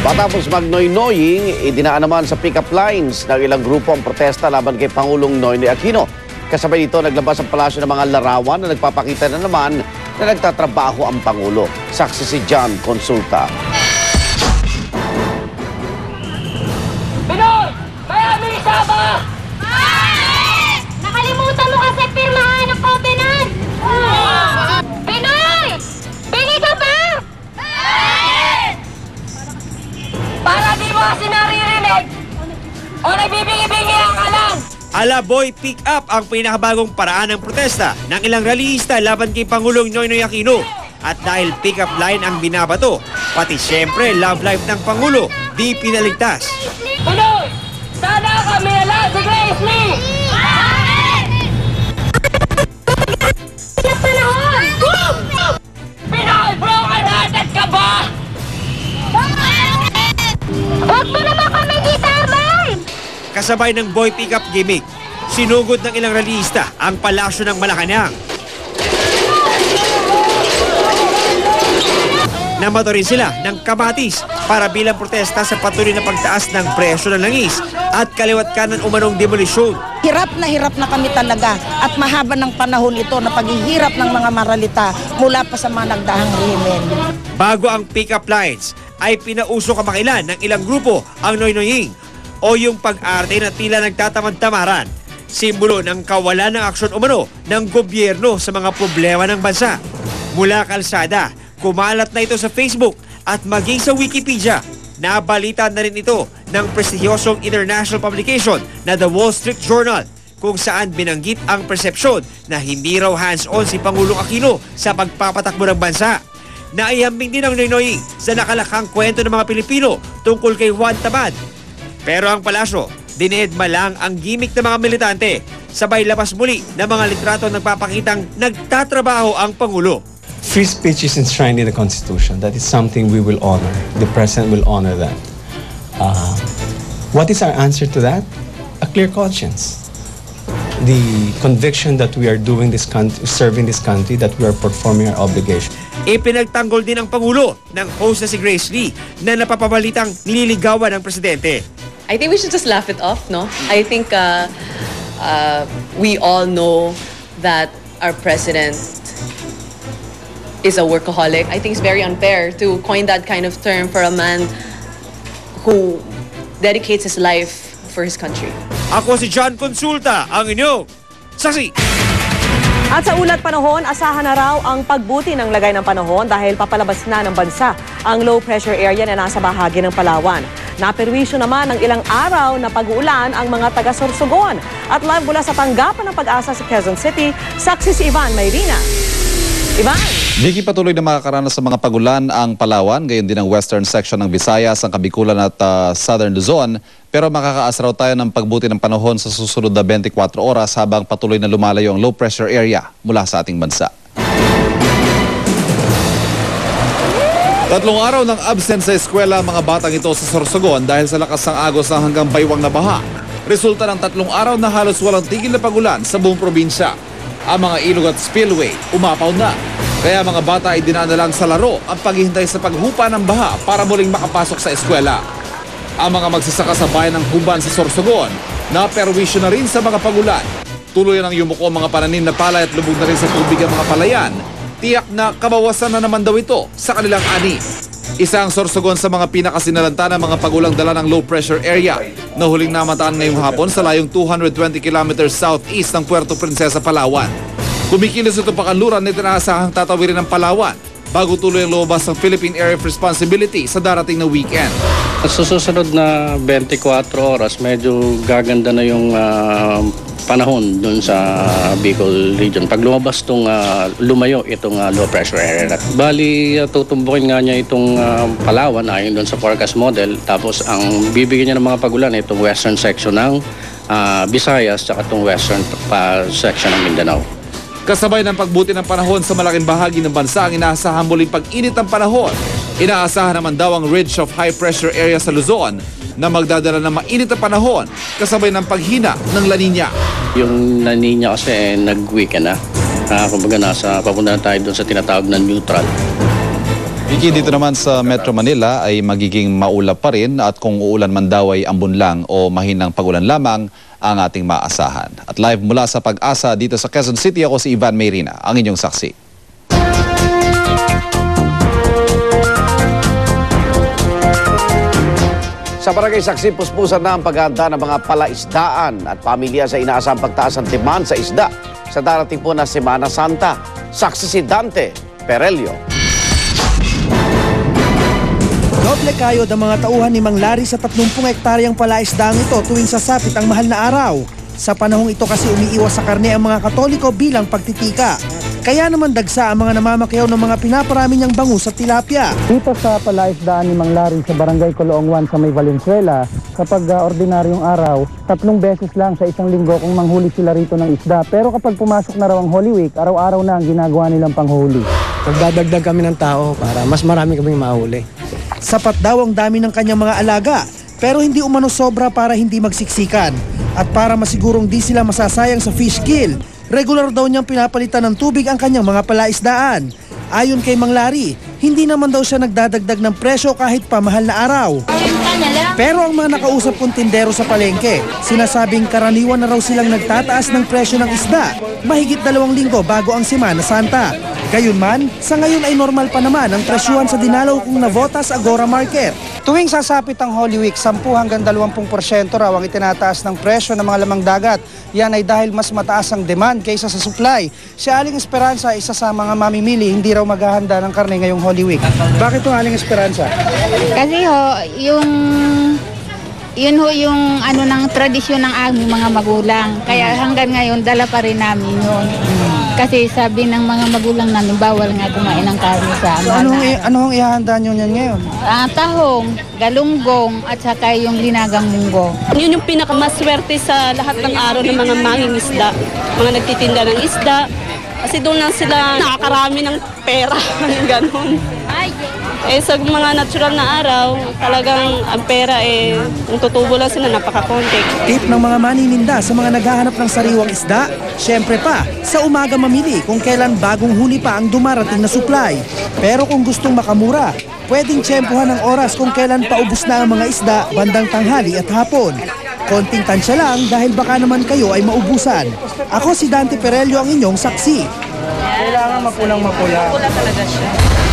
Matapos magnoy-noying, idinaan naman sa pick-up lines ng ilang grupo ang protesta laban kay Pangulong Noynoy Aquino. Kasabay nito, naglabas ang palasyo ng mga larawan na nagpapakita na naman na nagtatrabaho ang Pangulo. Saksi si John Consulta. Pinoy! Kaya may isama! Nakalimutan mo kasi pirmahan ng covenant! Pinoy! Bili ka ba? Para di mo kasi naririnig o nagbibingi-bingi ang alam! Alaboy pick up ang pinakabagong paraan ng protesta ng ilang rallyista laban kay Pangulong Noynoy Aquino. At dahil pick up line ang binabato, pati siyempre love life ng Pangulo, di pinaligtas. Pinoy! Sana kami alam si Grace Lee! Pinoy! Broken-hearted ka ba? Huwag mo naman kami gitarman! Kasabay ng boy pick up gimmick, sinugod ng ilang rallyista ang palasyo ng Malacanang. Namato rin sila ng kamatis para bilang protesta sa patuloy na pagtaas ng presyo ng langis at kaliwat kanan umanong demolisyon. Hirap na kami talaga at mahaba ng panahon ito na paghihirap ng mga maralita mula pa sa mga nagdaang rehimen. Bago ang pick-up lines, ay pinauso kamakailan ng ilang grupo ang noynoying o yung pag-arte na tila nagtatamad-tamaran. Simbolo ng kawalan ng aksyon umano ng gobyerno sa mga problema ng bansa. Mula kalsada, kumalat na ito sa Facebook at maging sa Wikipedia. Nabalita na rin ito ng prestigyosong international publication na The Wall Street Journal, kung saan binanggit ang persepsyon na hindi raw hands-on si Pangulong Aquino sa pagpapatakbo ng bansa. Naihambing din ang noynoying sa nakalakhang kwento ng mga Pilipino tungkol kay Juan Tamad. Pero ang palasyo, dinedma lang ang gimmick ng mga militante. Sabay labas muli ng mga litrato nagpapakitang nagtatrabaho ang Pangulo. Free speech is enshrined in the Constitution. That is something we will honor. The President will honor that. What is our answer to that? A clear conscience. The conviction that we are doing this country, serving this country, that we are performing our obligation. Ipinagtanggol din ang Pangulo ng host na si Grace Lee na napapabalitang nililigawan ng Presidente. I think we should just laugh it off, no? I think we all know that our President is a workaholic. I think it's very unfair to coin that kind of term for a man who dedicates his life for his country. Ako si John Consulta, ang inyong saksi. At sa ulat panahon, asahan na raw ang pagbuti ng lagay ng panahon dahil papalabas na ng bansa ang low pressure area na nasa bahagi ng Palawan. Naperwisyo naman ng ilang araw na pag-uulan ang mga taga-Sorsogon. At live mula sa tanggapan ng Pag-asa sa Quezon City, saksi si Ivan Mayrina. Ivan! Vicky, patuloy na makakaranas sa mga pagulan ang Palawan, gayon din ang western section ng Visayas, ang Kabikulan at Southern Luzon. Pero makakaasa raw tayo ng pagbuti ng panahon sa susunod na 24 oras habang patuloy na lumalayo ang low pressure area mula sa ating bansa. 3 araw ng absent sa eskwela ang mga batang ito sa Sorsogon dahil sa lakas ng agos ng hanggang baywang na baha. Resulta ng 3 araw na halos walang tigil na pagulan sa buong probinsya. Ang mga ilog at spillway umapaw na. Kaya mga bata ay dinaan na lang sa laro ang paghihintay sa paghupa ng baha para muling makapasok sa eskwela. Ang mga magsasaka sa bayan ng Humban sa Sorsogon, naperwisyo na rin sa mga pagulan. Tuloy nang yumuko ang mga pananim na palay at lubog na rin sa tubig ang mga palayan. Tiyak na kabawasan na naman daw ito sa kanilang ani. Isa ang Sorsogon sa mga pinakasinalanta ng mga pagulang dala ng low pressure area na huling namataan ngayong hapon sa layong 220 kilometers southeast ng Puerto Princesa, Palawan. Kumikilos ito pakanluran na itinaasahang tatawirin ng Palawan bago tuloy ang lumabas ng Philippine Area of Responsibility sa darating na weekend. Sa susunod na 24 oras, medyo gaganda na yung panahon dun sa Bicol region. Pag lumabas itong lumayo itong low pressure area. Bali, tutumbukin nga niya itong Palawan ayon dun sa forecast model. Tapos ang bibigyan niya ng mga pagulan itong western section ng Visayas at itong western section ng Mindanao. Kasabay ng pagbuti ng panahon sa malaking bahagi ng bansa ang inaasahan muling pag-init ng panahon. Inaasahan naman daw ang ridge of high pressure area sa Luzon na magdadala ng mainit na panahon kasabay ng paghina ng La Nina. Yung La Nina kasi nag-weekend na. Kumbaga papunta na tayo doon sa tinatawag na neutral. Iki, dito naman sa Metro Manila ay magiging maulap pa rin at kung uulan man daw ay ambon lang o mahinang pagulan lamang ang ating maasahan. At live mula sa Pag-asa dito sa Quezon City, ako si Ivan Mayrina, ang inyong saksi. Sa Barangay Saksi, puspusan na ang paghahanda ng mga palaisdaan at pamilya sa inaasang pagtaas ng demand sa isda sa darating po na Semana Santa. Saksi si Dante Perelio. Doble kayod ang mga tauhan ni Mang Larry sa 30 hektaryang palaisdaang ito tuwing sasapit ang mahal na araw. Sa panahong ito kasi umiiwas sa karne ang mga Katoliko bilang pagtitika. Kaya naman dagsa ang mga namamakyaw ng mga pinaparami niyang bangus at tilapia. Dito sa palaisdaan ni Mang Larry sa Barangay Coloong 1 sa May Valenzuela, kapag ordinaryong araw, 3 beses lang sa isang linggo kung manghuli sila rito ng isda. Pero kapag pumasok na raw ang Holy Week, araw-araw na ang ginagawa nilang panghuli. Magdadagdag kami ng tao para mas marami kaming mahuli. Sapat daw ang dami ng kanyang mga alaga, pero hindi umano sobra para hindi magsiksikan. At para masigurong di sila masasayang sa fish kill, regular daw niyang pinapalitan ng tubig ang kanyang mga palaisdaan. Ayon kay Mang Larry, hindi naman daw siya nagdadagdag ng presyo kahit pa mahal na araw. Pero ang mga nakausap kong tindero sa palengke, sinasabing karaniwan na raw silang nagtataas ng presyo ng isda mahigit 2 linggo bago ang Semana Santa. Gayunman, sa ngayon ay normal pa naman ang presyuhan sa dinalaw kong Navotas Agora Market. Tuwing sasapit ang Holy Week, 10 hanggang 20% raw ang itinataas ng presyo ng mga lamang dagat. Yan ay dahil mas mataas ang demand kaysa sa supply. Si Aling Esperanza, isa sa mga mamimili, hindi raw maghahanda ng karne ngayong Holy Week. Bakit to, Aling Esperanza? Kasi yun ho yung ng tradisyon ng aming mga magulang. Kaya hanggang ngayon, dala pa rin namin yun. Kasi sabi ng mga magulang namin, bawal nga kumain ng karne sa Ano hong ihahanda nyo yan ngayon? tahong, galunggong, at saka yung linagang munggo. Yun yung pinakamaswerte sa lahat ng araw ng mga manging isda. Mga nagtitinda ng isda. Kasi doon lang sila nakakarami ng pera. Ganon. Sa mga natural na araw, talagang ang pera kung tutubo lang sila, napakakonti. Tip ng mga manininda sa mga naghahanap ng sariwang isda, syempre pa, sa umaga mamili kung kailan bagong huli pa ang dumarating na supply. Pero kung gustong makamura, pwedeng tiyempuhan ng oras kung kailan paubos na ang mga isda bandang tanghali at hapon. Konting tansya lang dahil baka naman kayo ay maubusan. Ako si Dante Perelio, ang inyong saksi. Kailangan mapulang-mapula. Pula talaga siya.